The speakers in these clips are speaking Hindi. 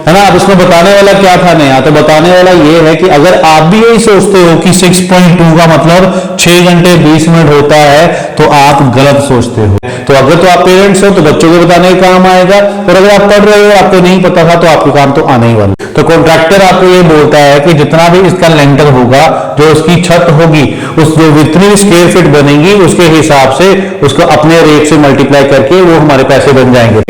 है ना। अब इसमें बताने वाला क्या था नया, तो बताने वाला ये है कि अगर आप भी यही सोचते हो कि 6.2 का मतलब 6 घंटे 20 मिनट होता है, तो आप गलत सोचते हो। तो अगर तो आप पेरेंट्स हो तो बच्चों को बताने का काम आएगा, और अगर आप पढ़ रहे हो आपको नहीं पता था तो आपके काम तो आने ही वाला। तो कॉन्ट्रैक्टर आपको ये बोलता है कि जितना भी इसका लेंटर होगा, जो उसकी छत होगी, उस जो जितनी स्क्वायर फीट बनेगी उसके हिसाब से उसको अपने रेट से मल्टीप्लाई करके वो हमारे पैसे बन जाएंगे।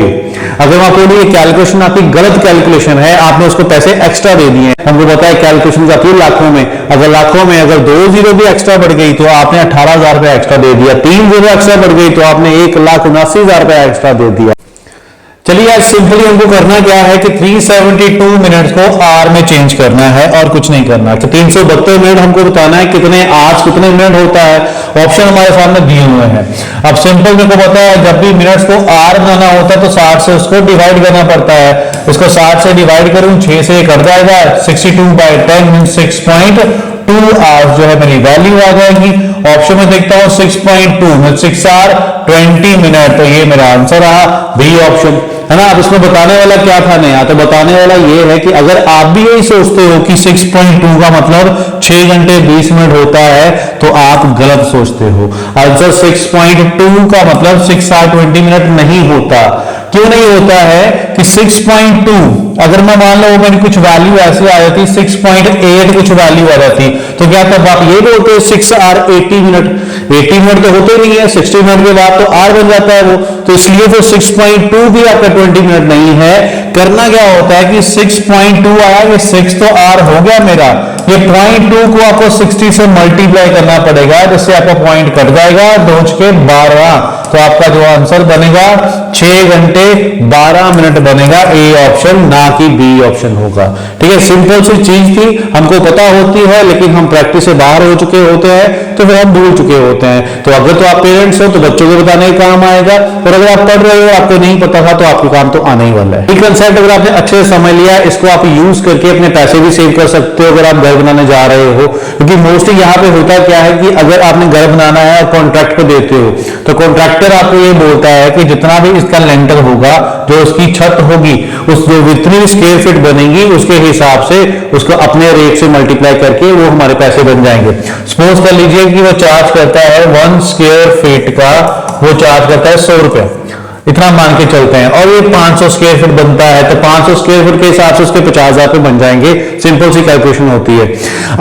अगर आपको ये कैलकुलेशन आपकी गलत कैलकुलेशन है, आपने उसको पैसे एक्स्ट्रा दे दिए, हमको पता है कैलकुलेशन जाती है लाखों में, अगर लाखों में अगर 2 जीरो भी एक्स्ट्रा बढ़ गई तो आपने 18,000 रुपया एक्स्ट्रा दे दिया, 3 जीरो एक्स्ट्रा बढ़ गई तो आपने 1,79,000 रुपया एक्स्ट्रा दे दिया। चलिए आज सिंपली हमको करना क्या है कि 372 मिनट्स को आर में चेंज करना है और कुछ नहीं करना। तो 372 मिनट हमको बताना है कितने आवर्स कितने मिनट होता है, ऑप्शन हमारे सामने दिए हुए हैं। अब सिंपल मेरे को पता है जब भी मिनट्स को आर बनाना होता है तो 60 से उसको डिवाइड करना पड़ता है। इसको 60 से डिवाइड करूं 6 से कट जाएगा, 62/10 मींस 6.2 आवर्स जो है मेरी वैल्यू आ जाएगी। ऑप्शन में देखता हूं 6.2 में 6 आवर 20 मिनट, तो ये मेरा आंसर रहा बी ऑप्शन, है ना। अब इसमें बताने वाला क्या था नया, तो बताने वाला ये है कि अगर आप भी यही सोचते हो कि 6.2 का मतलब 6 घंटे 20 मिनट होता है, तो आप गलत सोचते हो। आंसर 6.2 का मतलब 6 आवर 20 मिनट नहीं होता। क्यों नहीं होता है कि 6.2 अगर मैं मान लो मेरी कुछ वैल्यू ऐसी आ जाती 6.8 कुछ वैल्यू आ जाती, तो क्या तब आप ये बोलते 6 आवर 80 मिनट, 80 मिनट तो होते नहीं है, 60 मिनट के बाद तो आर बन जाता है वो, तो इसलिए वो 6.2 भी आपका 20 मिनट नहीं है। करना क्या होता है कि 6.2 आया, ये 6 तो आर हो गया मेरा, ये 0.2 को आपको 60 से मल्टीप्लाई करना पड़ेगा, जिससे आपका पॉइंट कट जाएगा 2 के 12, तो आपका जो आंसर बनेगा 6 घंटे 12 मिनट बनेगा, ए ऑप्शन ना कि बी ऑप्शन होगा। ठीक है, सिंपल सी चीज थी, हमको पता होती है लेकिन हम प्रैक्टिस से बाहर हो चुके होते हैं तो फिर हम भूल चुके होते हैं। तो अगर तो आप पेरेंट्स हो तो बच्चों को बताने का काम आएगा, और अगर आप पढ़ रहे हो आपको नहीं पता था तो आपके काम तो आने ही वाला है। ये कंसेप्ट अगर आपने अच्छे से समझ लिया, इसको आप यूज करके अपने पैसे भी सेव कर सकते हो अगर आप घर बनाने जा रहे हो। क्योंकि मोस्टली यहाँ पे होता क्या है कि अगर आपने घर बनाना है और कॉन्ट्रैक्ट पे देते हो, तो कॉन्ट्रैक्टर आपको ये बोलता है कि जितना भी इसका लेंटर होगा, जो उसकी छत होगी, उस जो जितनी स्क्वायर फीट बनेगी उसके हिसाब से उसको अपने रेट से मल्टीप्लाई करके वो हमारे पैसे बन जाएंगे। सपोज कर लीजिए कि वो चार्ज करता है 1 स्क्वायर फीट का, वो चार्ज करता है 100 रुपए, इतना मान के चलते हैं, और ये 500 स्क्वायर फीट बनता है, तो 500 स्क्वायर फीट के हिसाब से उसके 50,000 रुपए बन जाएंगे। सिंपल सी कैलकुलेशन होती है।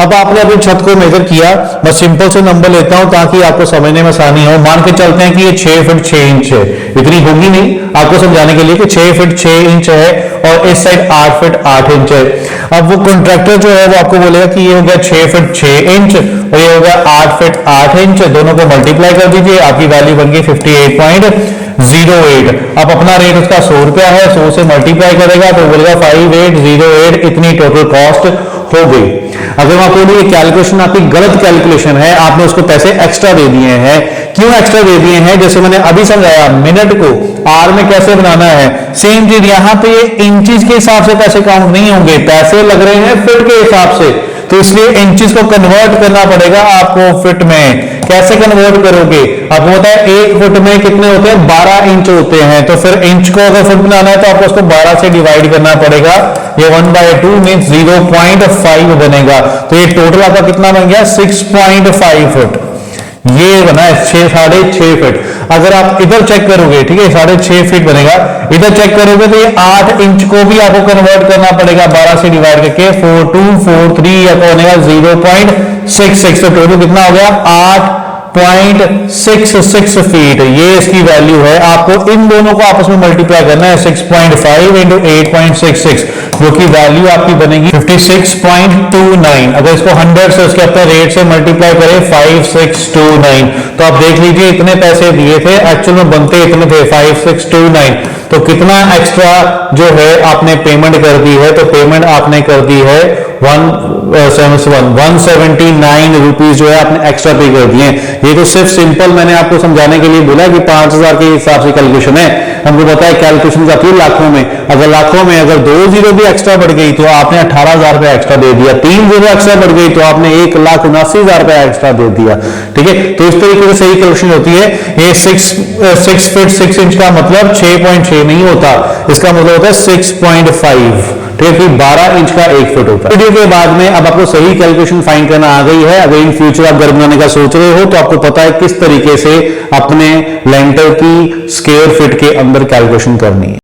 अब आपने अपनी छत को मेजर किया, मैं सिंपल से नंबर लेता हूं ताकि आपको समझने में आसानी हो। मान के चलते हैं कि ये 6 फीट 6 इंच है, इतनी होगी नहीं, आपको समझाने के लिए कि 6 फीट 6 इंच है और इस साइड 8 फीट 8 इंच है। अब वो कॉन्ट्रैक्टर जो है वो आपको बोलेगा कि ये हो गया 6 फीट 6 इंच और ये हो गया 8 फीट 8 इंच, दोनों को मल्टीप्लाई कर दीजिए, आपकी वैल्यू बन गई 58.08। अब अपना रेट उसका 100 रुपया है, 100 से मल्टीप्लाई करेगा तो बोलेगा 5808, इतनी टोटल कॉस्ट हो गई। अगर मैं आपको ये कैलकुलेशन आपकी गलत कैलकुलेशन है, आपने उसको पैसे एक्स्ट्रा दे दिए हैं। क्यों एक्स्ट्रा दे दिए हैं? जैसे मैंने अभी समझाया, मिनट को आर में कैसे बनाना है, सेम चीज यहां पे इंचेस के हिसाब से पैसे काउंट नहीं होंगे, पैसे लग रहे हैं फीट के हिसाब से, तो इसलिए इंचेस को कन्वर्ट करना पड़ेगा आपको फीट में। कैसे कन्वर्ट करोगे? आपको पता है 1 फुट में कितने होते हैं, 12 इंच होते हैं, तो फिर इंच को अगर फुट बनाना है तो आपको उसको 12 से डिवाइड करना पड़ेगा, ये 1/2 मींस 0.5 बनेगा, तो ये टोटल आपका कितना बन गया 6.5 फुट, ये बना है 6.5 फीट। अगर आप इधर चेक करोगे, ठीक है, 6.5 फीट बनेगा, इधर चेक करोगे तो ये 8 इंच को भी आपको कन्वर्ट करना पड़ेगा 12 से डिवाइड करके, 4243 आपको बनेगा 0.66, तो टोटल कितना हो गया 8.66 फीट, ये इसकी वैल्यू है। आपको इन दोनों को आपस में मल्टीप्लाई करना है, 6.5 इंटू 8.66, जो की वैल्यू आपकी बनेगी 56.29। अगर इसको 100 से उसके अपने रेट से मल्टीप्लाई करें 5629, तो आप देख लीजिए इतने पैसे दिए थे, एक्चुअल में बनते इतने थे 5629, तो कितना एक्स्ट्रा जो है आपने पेमेंट कर दी है, तो पेमेंट आपने कर दी है 179 रुपीज जो है आपने एक्स्ट्रा पे कर दिए। ये तो सिर्फ सिंपल मैंने आपको समझाने के लिए बोला कि 5000 के हिसाब से कैलकुलेशन है, हमको पता है कैलकुलेशन जाती है लाखों में, अगर लाखों में अगर 2 जीरो भी एक्स्ट्रा बढ़ गई तो आपने 18,000 रुपया एक्स्ट्रा दे दिया, 3 जीरो एक्स्ट्रा बढ़ गई तो आपने 1,79,000 रुपया एक्स्ट्रा दे दिया। ठीक है, तो इस तरीके से सही कैलकुलेशन होती है। ये 6 फीट 6 इंच का मतलब 6.6 नहीं होता, इसका मतलब होता है 6.5। ठीक है, फिर 12 इंच का 1 फुट होता है। वीडियो के बाद में अब आपको सही कैलकुलेशन फाइंड करना आ गई है। अगर इन फ्यूचर आप घर बनाने का सोच रहे हो तो आपको पता है किस तरीके से अपने लेंटर की स्क्वायर फीट के अंदर कैलकुलेशन करनी है।